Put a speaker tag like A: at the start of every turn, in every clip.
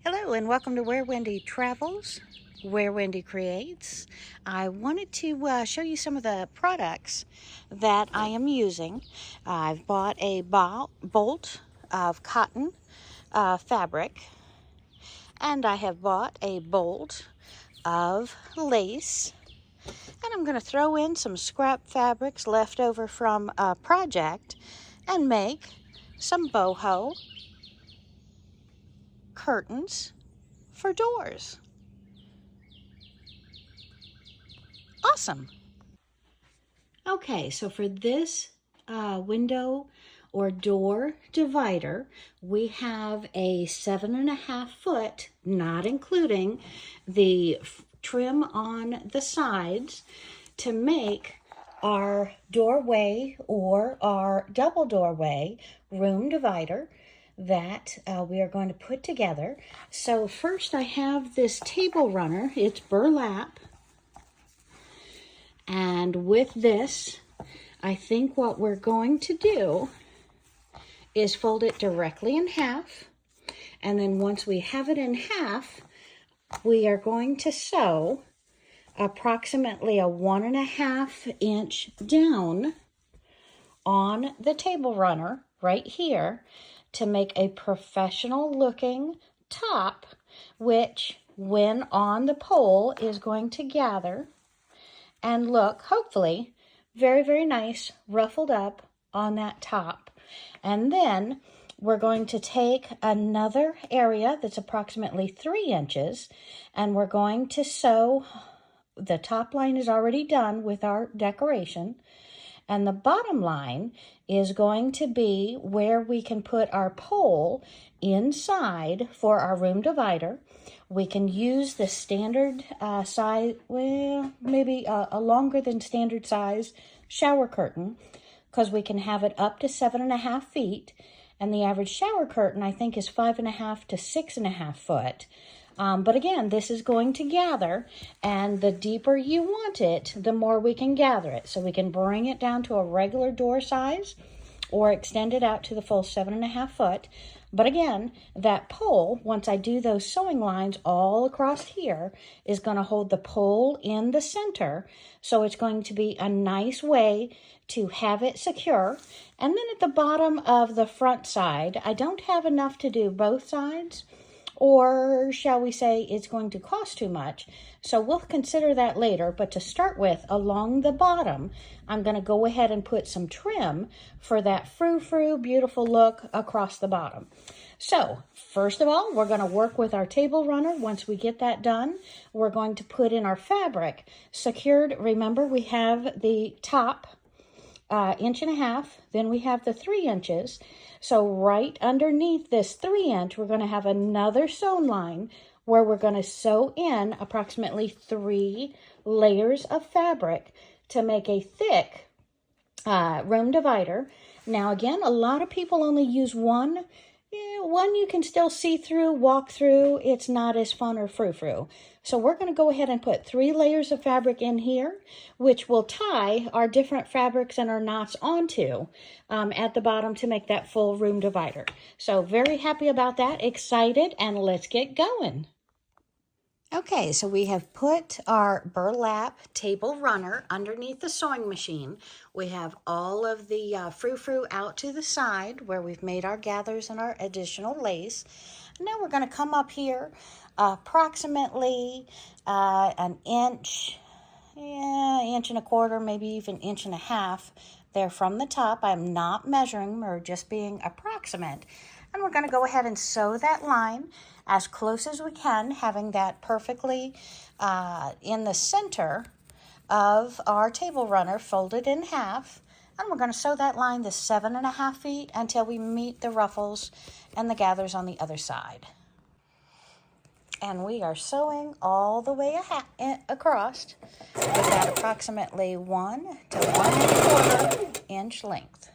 A: Hello and welcome to Where Wendy Travels, Where Wendy Creates. I wanted to show you some of the products that I am using. I've bought a bolt of cotton fabric, and I have bought a bolt of lace, and I'm going to throw in some scrap fabrics left over from a project and make some boho curtains for doors. Awesome. Okay, so for this window or door divider, we have a 7.5 foot, not including the trim on the sides, to make our doorway or our double doorway room divider that we are going to put together. So first I have this table runner. It's burlap. And with this, I think what we're going to do is fold it directly in half. And then once we have it in half, we are going to sew approximately a 1.5 inch down on the table runner right here to make a professional looking top, which when on the pole is going to gather and look, hopefully, very, very nice, ruffled up on that top. And then we're going to take another area that's approximately 3 inches, and we're going to sew. The top line is already done with our decoration, and the bottom line is going to be where we can put our pole inside for our room divider. We can use the standard size, well, maybe a longer than standard size shower curtain, because we can have it up to 7.5 feet. And the average shower curtain, I think, is 5.5 to 6.5 foot. But again, this is going to gather, and the deeper you want it, the more we can gather it. So we can bring it down to a regular door size or extend it out to the full 7.5 foot. But again, that pole, once I do those sewing lines all across here, is going to hold the pole in the center. So it's going to be a nice way to have it secure. And then at the bottom of the front side, I don't have enough to do both sides, or shall we say it's going to cost too much. So we'll consider that later. But to start with, along the bottom, I'm going to go ahead and put some trim for that frou-frou beautiful look across the bottom. So first of all, we're going to work with our table runner. Once we get that done, we're going to put in our fabric secured. Remember, we have the top 1.5 inches, then we have the 3 inches. So right underneath this 3 inch, we're going to have another sewn line where we're going to sew in approximately 3 layers of fabric to make a thick room divider. Now again, a lot of people only use one. One you can still see through, walk through. It's not as fun or frou-frou. So we're going to go ahead and put 3 layers of fabric in here, which will tie our different fabrics and our knots onto at the bottom to make that full room divider. So very happy about that, excited, and let's get going. Okay, so we have put our burlap table runner underneath the sewing machine. We have all of the frou-frou out to the side where we've made our gathers and our additional lace. Now we're going to come up here approximately an inch, inch and a quarter, maybe even 1.5 inches there from the top. I'm not measuring, we're just being approximate. And we're going to go ahead and sew that line as close as we can, having that perfectly in the center of our table runner, folded in half. And we're going to sew that line the 7.5 feet until we meet the ruffles and the gathers on the other side. And we are sewing all the way across with that approximately 1 to 1.25 inch length.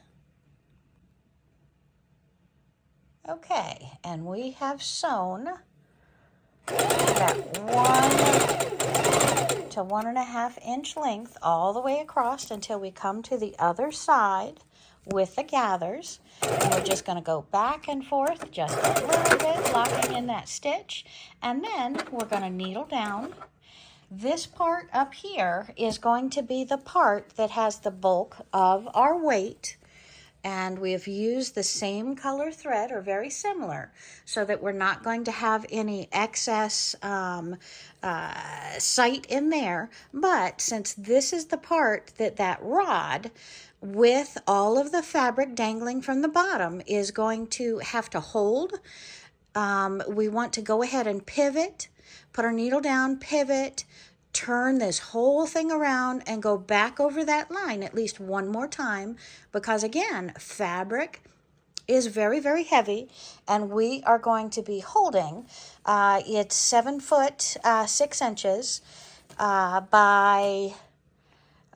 A: Okay, and we have sewn that 1 to 1.5 inch length all the way across until we come to the other side with the gathers. And we're just going to go back and forth just a little bit, locking in that stitch. And then we're going to needle down. This part up here is going to be the part that has the bulk of our weight. And we've used the same color thread, or very similar, so that we're not going to have any excess sight in there. But since this is the part that rod with all of the fabric dangling from the bottom is going to have to hold, we want to go ahead and pivot, put our needle down, pivot, turn this whole thing around and go back over that line at least one more time, because again, fabric is very, very heavy, and we are going to be holding, it's 7 foot 6 inches by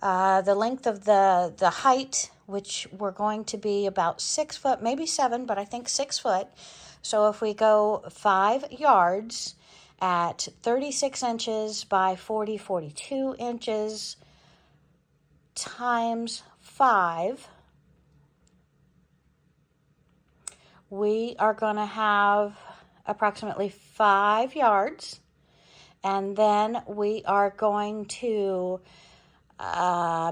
A: the length of the height, which we're going to be about 6 foot, maybe 7, but I think 6 foot. So if we go 5 yards at 36 inches by 42 inches times 5, we are going to have approximately 5 yards. And then we are going to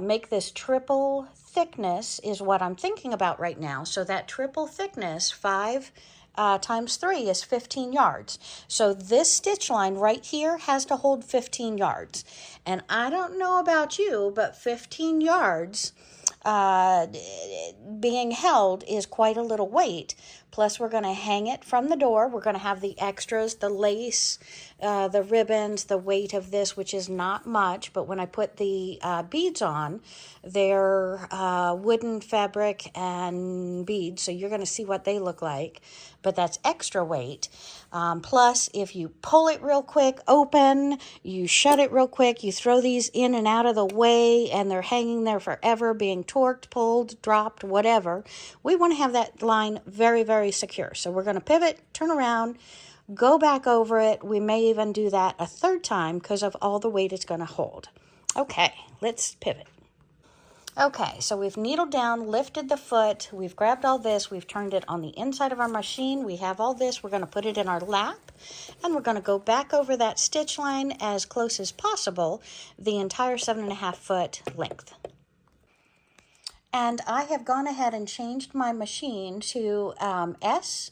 A: make this triple thickness is what I'm thinking about right now. So that triple thickness, 5 times 3 is 15 yards. So this stitch line right here has to hold 15 yards. And I don't know about you, but 15 yards being held is quite a little weight. Plus, we're going to hang it from the door. We're going to have the extras, the lace, the ribbons, the weight of this, which is not much. But when I put the beads on, they're wooden fabric and beads. So you're going to see what they look like. But that's extra weight. Plus, if you pull it real quick, open, you shut it real quick, you throw these in and out of the way, and they're hanging there forever, being torqued, pulled, dropped, whatever. We want to have that line very, very secure. So we're going to pivot, turn around, go back over it. We may even do that a third time because of all the weight it's going to hold. Okay, let's pivot. Okay, so we've needled down, lifted the foot, we've grabbed all this, we've turned it on the inside of our machine, we have all this, we're going to put it in our lap, and we're going to go back over that stitch line as close as possible, the entire 7.5 foot length. And I have gone ahead and changed my machine to S,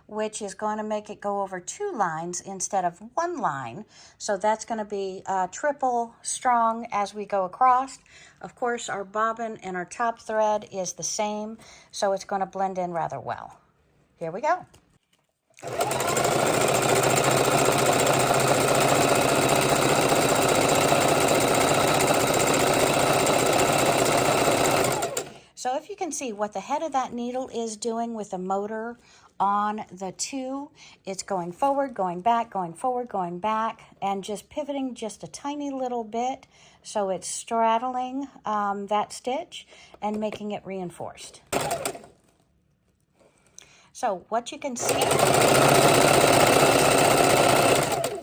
A: which is going to make it go over 2 lines instead of 1 line. So that's going to be triple strong as we go across. Of course, our bobbin and our top thread is the same, so it's going to blend in rather well. Here we go. So if you can see what the head of that needle is doing with the motor on the 2, it's going forward, going back, going forward, going back, and just pivoting just a tiny little bit so it's straddling that stitch and making it reinforced. So what you can see,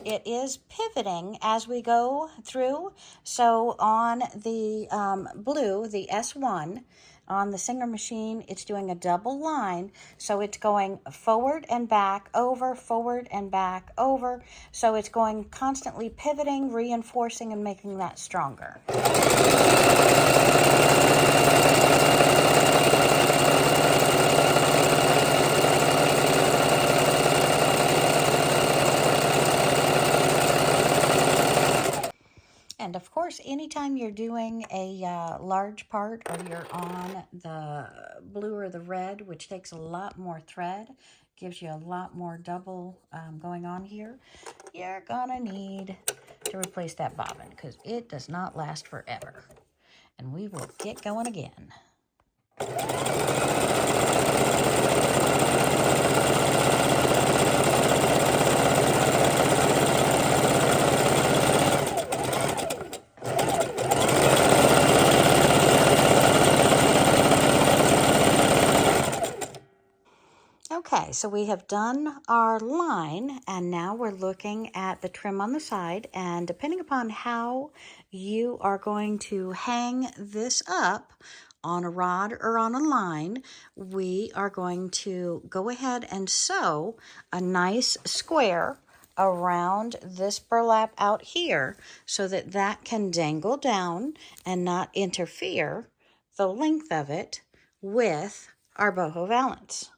A: it is pivoting as we go through. So on the blue, the S1, on the Singer machine, it's doing a double line. So it's going forward and back, over, forward and back, over. So it's going constantly pivoting, reinforcing, and making that stronger. And of course, anytime you're doing a large part, or you're on the blue or the red, which takes a lot more thread, gives you a lot more double going on here, you're gonna need to replace that bobbin because it does not last forever. And we will get going again. Okay, so we have done our line, and now we're looking at the trim on the side, and depending upon how you are going to hang this up on a rod or on a line, we are going to go ahead and sew a nice square around this burlap out here so that that can dangle down and not interfere the length of it with our boho valance.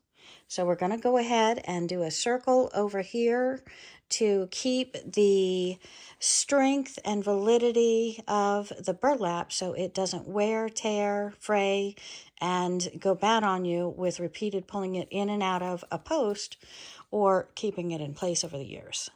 A: So we're going to go ahead and do a circle over here to keep the strength and validity of the burlap so it doesn't wear, tear, fray, and go bad on you with repeated pulling it in and out of a post or keeping it in place over the years.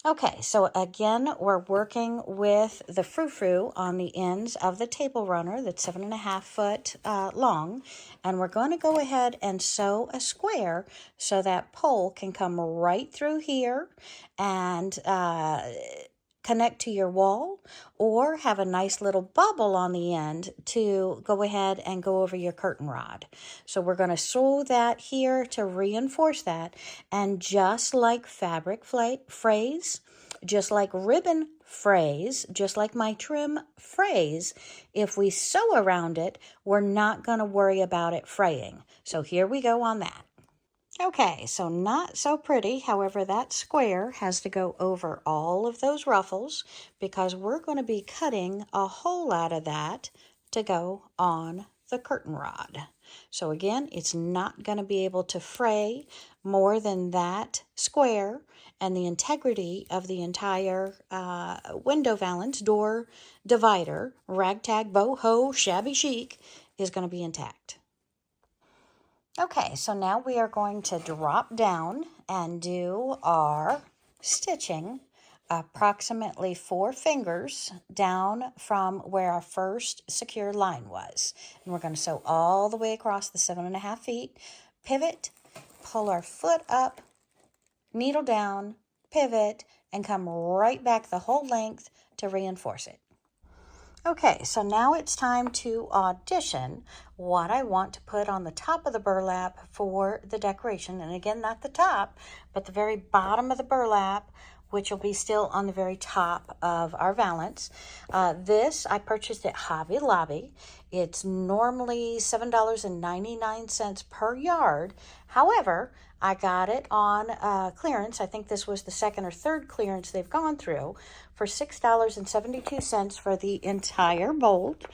A: Okay, so again, we're working with the frou-frou on the ends of the table runner that's 7.5 foot long, and we're going to go ahead and sew a square so that pole can come right through here and connect to your wall, or have a nice little bubble on the end to go ahead and go over your curtain rod. So we're going to sew that here to reinforce that, and just like fabric frays, just like ribbon frays, just like my trim frays, if we sew around it, we're not going to worry about it fraying. So here we go on that. Okay, so not so pretty. However, that square has to go over all of those ruffles because we're going to be cutting a hole out of that to go on the curtain rod. So again, it's not going to be able to fray more than that square, and the integrity of the entire window valance, door divider, ragtag, boho, shabby chic is going to be intact. Okay, so now we are going to drop down and do our stitching approximately 4 fingers down from where our first secure line was. And we're going to sew all the way across the 7.5 feet, pivot, pull our foot up, needle down, pivot, and come right back the whole length to reinforce it. Okay, so now it's time to audition what I want to put on the top of the burlap for the decoration. And again, not the top, but the very bottom of the burlap, which will be still on the very top of our valance. This I purchased at Hobby Lobby. It's normally $7.99 per yard. However, I got it on clearance. I think this was the second or third clearance they've gone through for $6.72 for the entire bolt.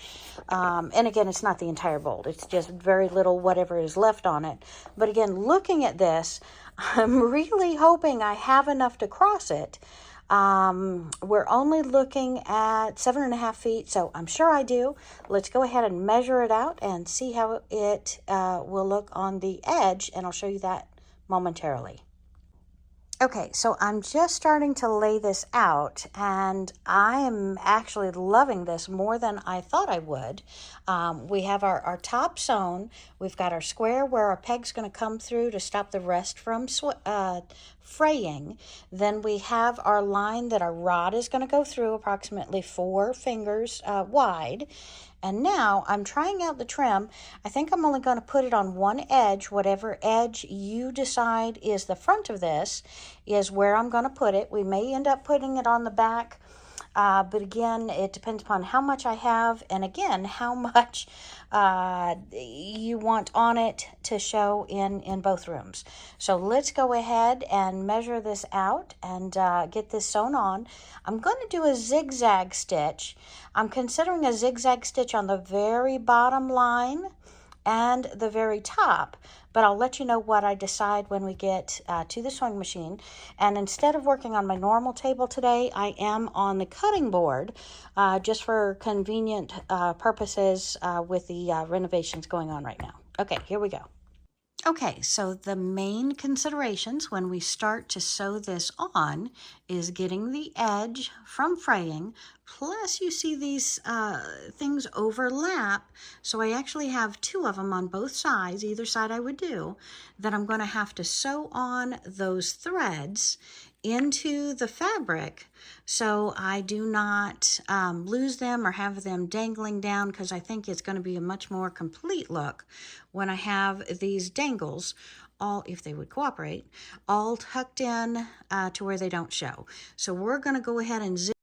A: And again, it's not the entire bolt. It's just very little whatever is left on it. But again, looking at this, I'm really hoping I have enough to cross it. We're only looking at 7.5 feet, so I'm sure I do. Let's go ahead and measure it out and see how it will look on the edge, and I'll show you that momentarily. Okay, so I'm just starting to lay this out, and I am actually loving this more than I thought I would. We have our top sewn. We've got our square where our peg's going to come through to stop the rest from fraying. Then we have our line that our rod is going to go through, approximately 4 fingers wide. And now I'm trying out the trim. I think I'm only going to put it on one edge. Whatever edge you decide is the front of this is where I'm going to put it. We may end up putting it on the back, but again, it depends upon how much I have, and again, how much you want on it to show in both rooms. So let's go ahead and measure this out and get this sewn on. I'm going to do a zigzag stitch. I'm considering a zigzag stitch on the very bottom line and the very top, but I'll let you know what I decide when we get to the sewing machine. And instead of working on my normal table today, I am on the cutting board just for convenient purposes with the renovations going on right now. Okay, here we go. Okay, so the main considerations when we start to sew this on is getting the edge from fraying, plus you see these things overlap, so I actually have 2 of them on both sides, either side I would do, that I'm going to have to sew on those threads into the fabric so I do not lose them or have them dangling down, because I think it's going to be a much more complete look when I have these dangles, all, if they would cooperate, all tucked in to where they don't show. So we're going to go ahead and zip